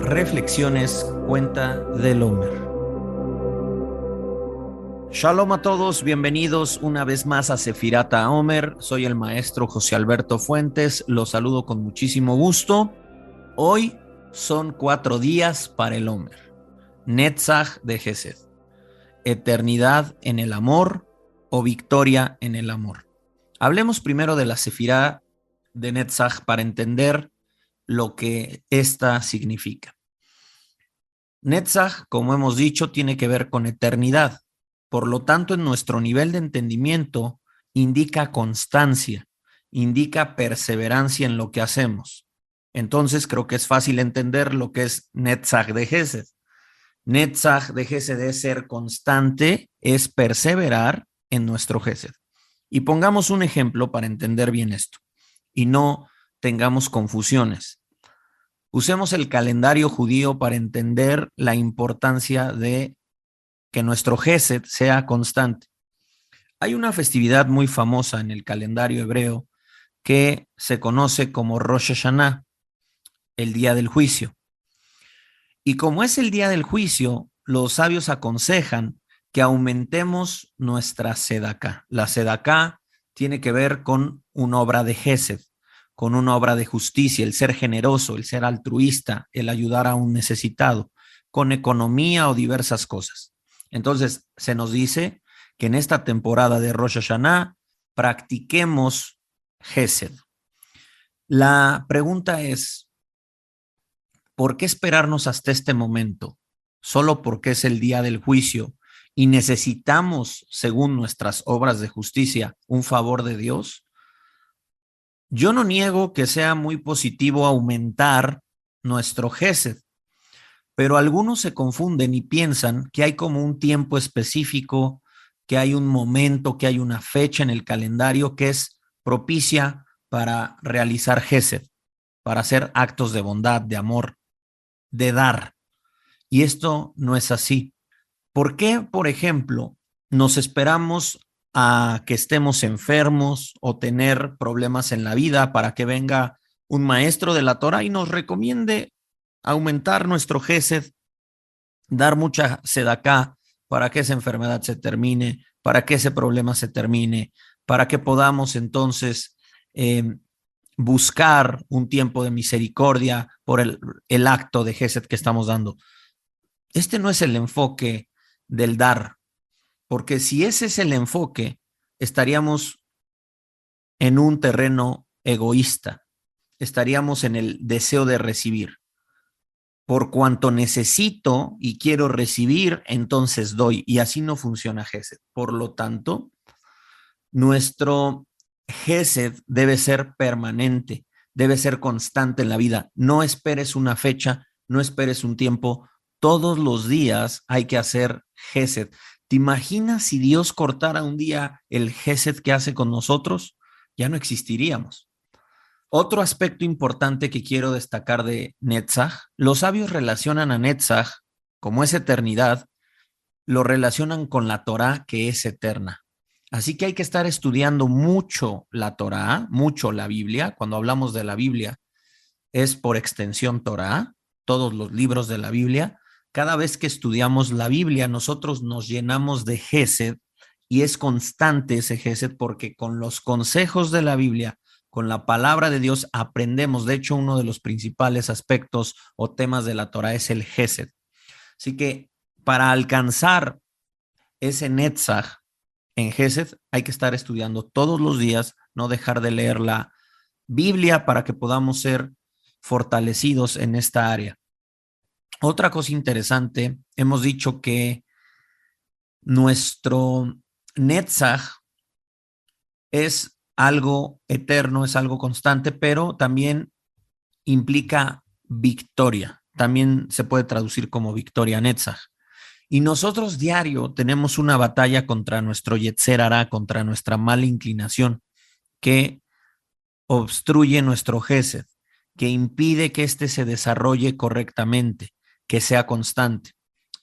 Reflexiones Cuenta del Homer. Shalom a todos, bienvenidos una vez más a Sefirata Homer. Soy el maestro José Alberto Fuentes, los saludo con muchísimo gusto. Hoy son 4 días para el Homer. Netzach de Gesed, eternidad en el amor o victoria en el amor. Hablemos primero de la Sefirá de Netzach para entender lo que esta significa. Netzach, como hemos dicho, tiene que ver con eternidad. Por lo tanto, en nuestro nivel de entendimiento, indica constancia, indica perseverancia en lo que hacemos. Entonces, creo que es fácil entender lo que es Netzach de Gesed. Netzach de Gesed es ser constante, es perseverar en nuestro Gesed. Y pongamos un ejemplo para entender bien esto y no tengamos confusiones. Usemos el calendario judío para entender la importancia de que nuestro Gesed sea constante. Hay una festividad muy famosa en el calendario hebreo que se conoce como Rosh Hashanah, el día del juicio. Y como es el día del juicio, los sabios aconsejan que aumentemos nuestra sedaká. La sedaká tiene que ver con una obra de Gesed, con una obra de justicia, el ser generoso, el ser altruista, el ayudar a un necesitado, con economía o diversas cosas. Entonces, se nos dice que en esta temporada de Rosh Hashanah practiquemos Gesed. La pregunta es, ¿por qué esperarnos hasta este momento? Solo porque es el día del juicio y necesitamos, según nuestras obras de justicia, un favor de Dios. Yo no niego que sea muy positivo aumentar nuestro Gesed, pero algunos se confunden y piensan que hay como un tiempo específico, que hay un momento, que hay una fecha en el calendario que es propicia para realizar Gesed, para hacer actos de bondad, de amor, de dar. Y esto no es así. ¿Por qué, por ejemplo, nos esperamos a que estemos enfermos o tener problemas en la vida para que venga un maestro de la Torah y nos recomiende aumentar nuestro gesed, dar mucha sedaká para que esa enfermedad se termine, para que ese problema se termine, para que podamos entonces buscar un tiempo de misericordia por el acto de gesed que estamos dando? Este no es el enfoque del dar, porque si ese es el enfoque, estaríamos en un terreno egoísta, estaríamos en el deseo de recibir. Por cuanto necesito y quiero recibir, entonces doy, y así no funciona Gesed. Por lo tanto, nuestro Gesed debe ser permanente, debe ser constante en la vida. No esperes una fecha, no esperes un tiempo. Todos los días hay que hacer Gesed. ¿Te imaginas si Dios cortara un día el Gesed que hace con nosotros? Ya no existiríamos. Otro aspecto importante que quiero destacar de Netzach, los sabios relacionan a Netzach, como es eternidad, lo relacionan con la Torá, que es eterna. Así que hay que estar estudiando mucho la Torá, mucho la Biblia. Cuando hablamos de la Biblia, es por extensión Torá, todos los libros de la Biblia. Cada vez que estudiamos la Biblia, nosotros nos llenamos de Gesed y es constante ese Gesed porque con los consejos de la Biblia, con la palabra de Dios, aprendemos. De hecho, uno de los principales aspectos o temas de la Torá es el Gesed. Así que para alcanzar ese Netzach en Gesed hay que estar estudiando todos los días, no dejar de leer la Biblia para que podamos ser fortalecidos en esta área. Otra cosa interesante, hemos dicho que nuestro Netzach es algo eterno, es algo constante, pero también implica victoria. También se puede traducir como victoria Netzach. Y nosotros diario tenemos una batalla contra nuestro Yetzer Hará, contra nuestra mala inclinación, que obstruye nuestro Gesed, que impide que éste se desarrolle correctamente, que sea constante.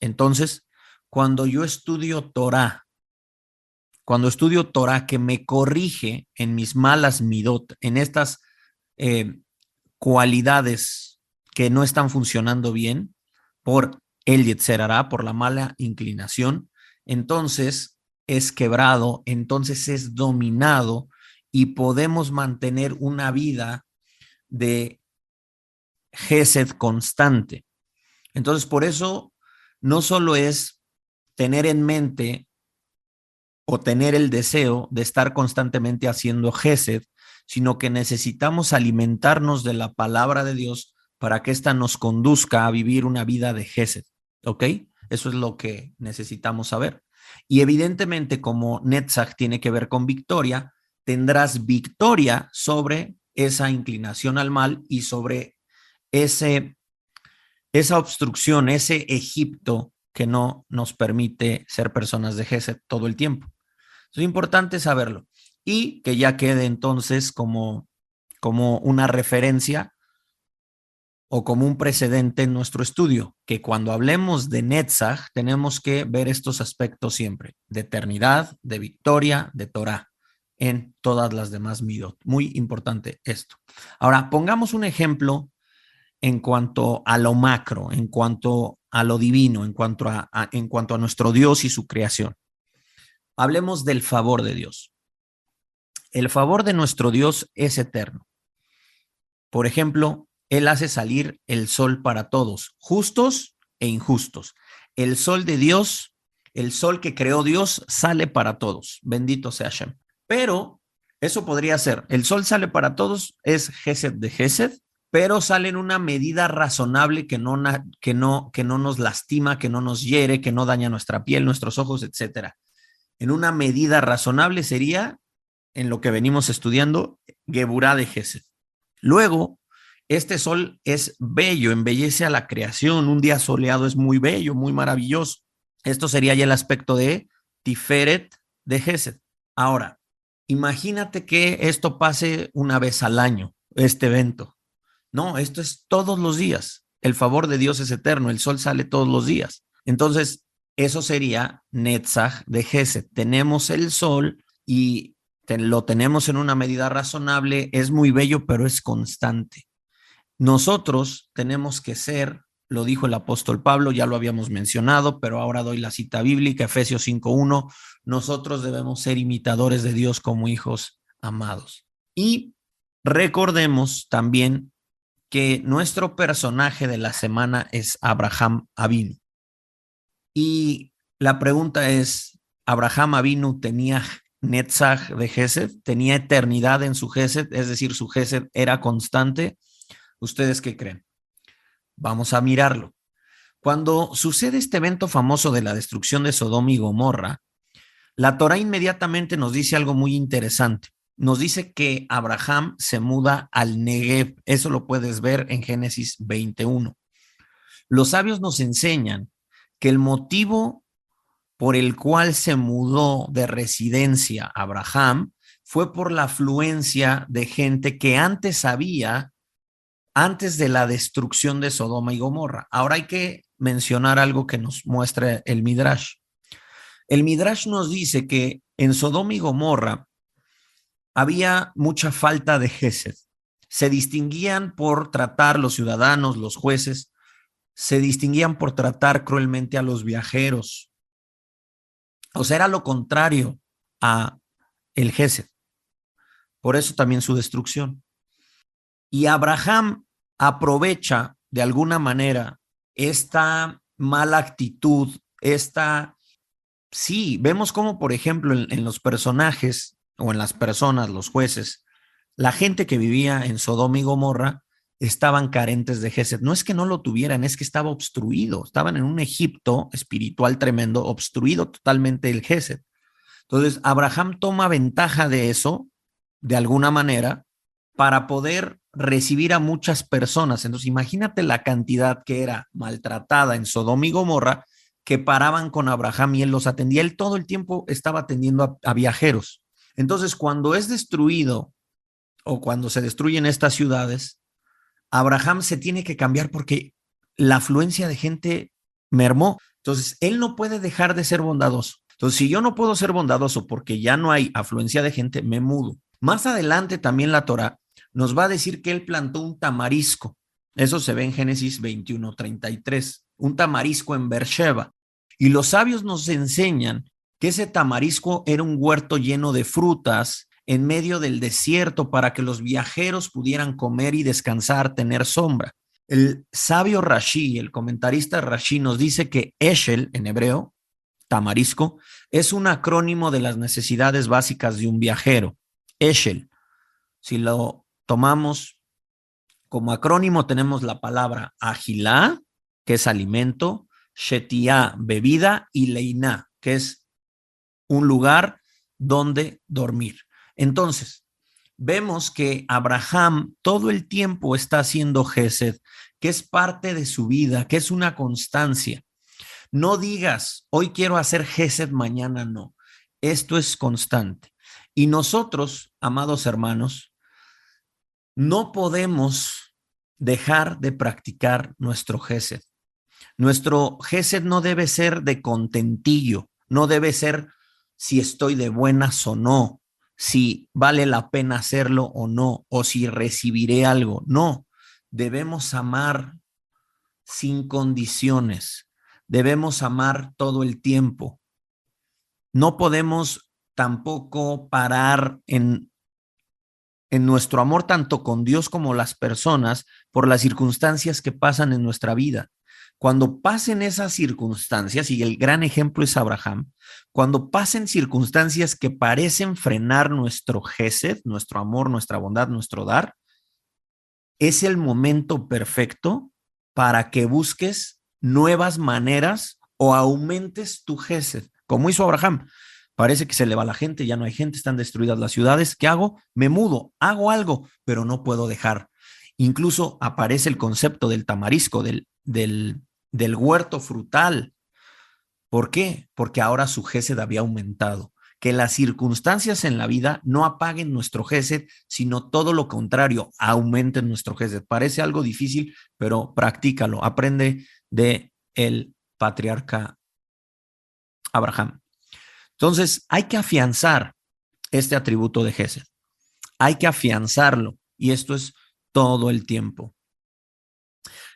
Entonces, cuando yo estudio Torah, que me corrige en mis malas midot, en estas eh, cualidades que no están funcionando bien por el Yetzer Hará, por la mala inclinación, entonces es quebrado, entonces es dominado y podemos mantener una vida de Gesed constante. Entonces, por eso no solo es tener en mente o tener el deseo de estar constantemente haciendo Gesed, sino que necesitamos alimentarnos de la palabra de Dios para que ésta nos conduzca a vivir una vida de Gesed. ¿Ok? Eso es lo que necesitamos saber. Y evidentemente, como Netzach tiene que ver con victoria, tendrás victoria sobre esa inclinación al mal y sobre esa obstrucción, ese Egipto que no nos permite ser personas de Gesed todo el tiempo. Es importante saberlo y que ya quede entonces como una referencia o como un precedente en nuestro estudio, que cuando hablemos de Netzach tenemos que ver estos aspectos siempre, de eternidad, de victoria, de Torah, en todas las demás midot. Muy importante esto. Ahora, pongamos un ejemplo en cuanto a lo macro, en cuanto a lo divino, en cuanto a nuestro Dios y su creación. Hablemos del favor de Dios. El favor de nuestro Dios es eterno. Por ejemplo, Él hace salir el sol para todos, justos e injustos. El sol de Dios, el sol que creó Dios, sale para todos. Bendito sea Hashem. Pero eso podría ser, el sol sale para todos, es Gesed de Gesed, pero sale en una medida razonable que no nos lastima, que no nos hiere, que no daña nuestra piel, nuestros ojos, etcétera. En una medida razonable sería, en lo que venimos estudiando, Geburá de Gesed. Luego, este sol es bello, embellece a la creación. Un día soleado es muy bello, muy maravilloso. Esto sería ya el aspecto de Tiferet de Gesed. Ahora, imagínate que esto pase una vez al año, este evento. No, esto es todos los días. El favor de Dios es eterno, el sol sale todos los días. Entonces, eso sería Netzach de Gesed. Tenemos el sol y lo tenemos en una medida razonable, es muy bello, pero es constante. Nosotros tenemos que ser, lo dijo el apóstol Pablo, ya lo habíamos mencionado, pero ahora doy la cita bíblica, Efesios 5:1, nosotros debemos ser imitadores de Dios como hijos amados. Y recordemos también que nuestro personaje de la semana es Abraham Avinu. Y la pregunta es, ¿Abraham Avinu tenía Netzach de Gesed? ¿Tenía eternidad en su Gesed? Es decir, su Gesed era constante. ¿Ustedes qué creen? Vamos a mirarlo. Cuando sucede este evento famoso de la destrucción de Sodoma y Gomorra, la Torah inmediatamente nos dice algo muy interesante. Nos dice que Abraham se muda al Negev. Eso lo puedes ver en Génesis 21. Los sabios nos enseñan que el motivo por el cual se mudó de residencia Abraham fue por la afluencia de gente que antes había, antes de la destrucción de Sodoma y Gomorra. Ahora hay que mencionar algo que nos muestra el Midrash. El Midrash nos dice que en Sodoma y Gomorra había mucha falta de Gesed. Se distinguían por tratar los ciudadanos, los jueces, se distinguían por tratar cruelmente a los viajeros. O sea, era lo contrario a el Gesed. Por eso también su destrucción. Y Abraham aprovecha de alguna manera esta mala actitud, sí, vemos como por ejemplo en los personajes o en las personas, los jueces, la gente que vivía en Sodoma y Gomorra estaban carentes de Gesed. No es que no lo tuvieran, es que estaba obstruido. Estaban en un Egipto espiritual tremendo, obstruido totalmente el Gesed. Entonces, Abraham toma ventaja de eso, de alguna manera, para poder recibir a muchas personas. Entonces, imagínate la cantidad que era maltratada en Sodoma y Gomorra, que paraban con Abraham y él los atendía. Él todo el tiempo estaba atendiendo a viajeros. Entonces, cuando es destruido o cuando se destruyen estas ciudades, Abraham se tiene que cambiar porque la afluencia de gente mermó. Entonces, él no puede dejar de ser bondadoso. Entonces, si yo no puedo ser bondadoso porque ya no hay afluencia de gente, me mudo. Más adelante también la Torah nos va a decir que él plantó un tamarisco. Eso se ve en Génesis 21:33. Un tamarisco en Beersheba. Y los sabios nos enseñan que ese tamarisco era un huerto lleno de frutas en medio del desierto para que los viajeros pudieran comer y descansar, tener sombra. El sabio Rashi, el comentarista Rashi, nos dice que Eshel, en hebreo, tamarisco, es un acrónimo de las necesidades básicas de un viajero. Eshel, si lo tomamos como acrónimo, tenemos la palabra agilá, que es alimento, shetiá, bebida, y leiná, que es un lugar donde dormir. Entonces, vemos que Abraham todo el tiempo está haciendo gesed, que es parte de su vida, que es una constancia. No digas, hoy quiero hacer gesed, mañana no. Esto es constante. Y nosotros, amados hermanos, no podemos dejar de practicar nuestro gesed. Nuestro gesed no debe ser de contentillo, no debe ser si estoy de buenas o no, si vale la pena hacerlo o no, o si recibiré algo. No, debemos amar sin condiciones, debemos amar todo el tiempo. No podemos tampoco parar en nuestro amor tanto con Dios como las personas por las circunstancias que pasan en nuestra vida. Cuando pasen esas circunstancias, y el gran ejemplo es Abraham, cuando pasen circunstancias que parecen frenar nuestro gesed, nuestro amor, nuestra bondad, nuestro dar, es el momento perfecto para que busques nuevas maneras o aumentes tu gesed, como hizo Abraham. Parece que se le va la gente, ya no hay gente, están destruidas las ciudades. ¿Qué hago? Me mudo, hago algo, pero no puedo dejar. Incluso aparece el concepto del tamarisco, del huerto frutal. ¿Por qué? Porque ahora su gesed había aumentado. Que las circunstancias en la vida no apaguen nuestro gesed, sino todo lo contrario, aumenten nuestro gesed. Parece algo difícil, pero practícalo. Aprende de el patriarca Abraham. Entonces, hay que afianzar este atributo de gesed. Hay que afianzarlo. Y esto es todo el tiempo.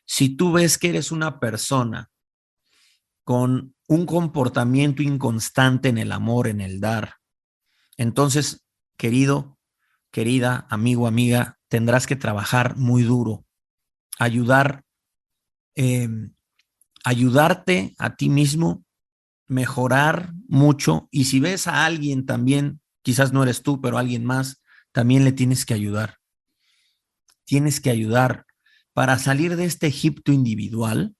Si tú ves que eres una persona con un comportamiento inconstante en el amor, en el dar, entonces, querido, querida, amigo, amiga, tendrás que trabajar muy duro, ayudar, eh, ayudarte a ti mismo, mejorar mucho. Y si ves a alguien también, quizás no eres tú, pero alguien más, también le tienes que ayudar. Tienes que ayudar para salir de este Egipto individual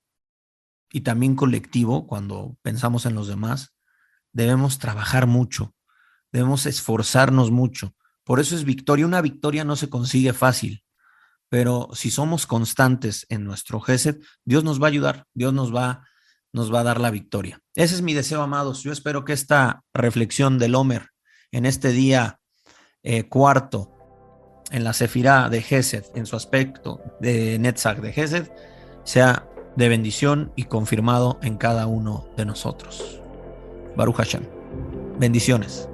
y también colectivo. Cuando pensamos en los demás, debemos trabajar mucho, debemos esforzarnos mucho. Por eso es victoria. Una victoria no se consigue fácil, pero si somos constantes en nuestro gesed, Dios nos va a ayudar, Dios nos va a dar la victoria. Ese es mi deseo, amados. Yo espero que esta reflexión del Homer en este día cuarto, en la Sefirá de Gesed, en su aspecto de Netzach de Gesed, sea de bendición y confirmado en cada uno de nosotros. Baruch Hashem. Bendiciones.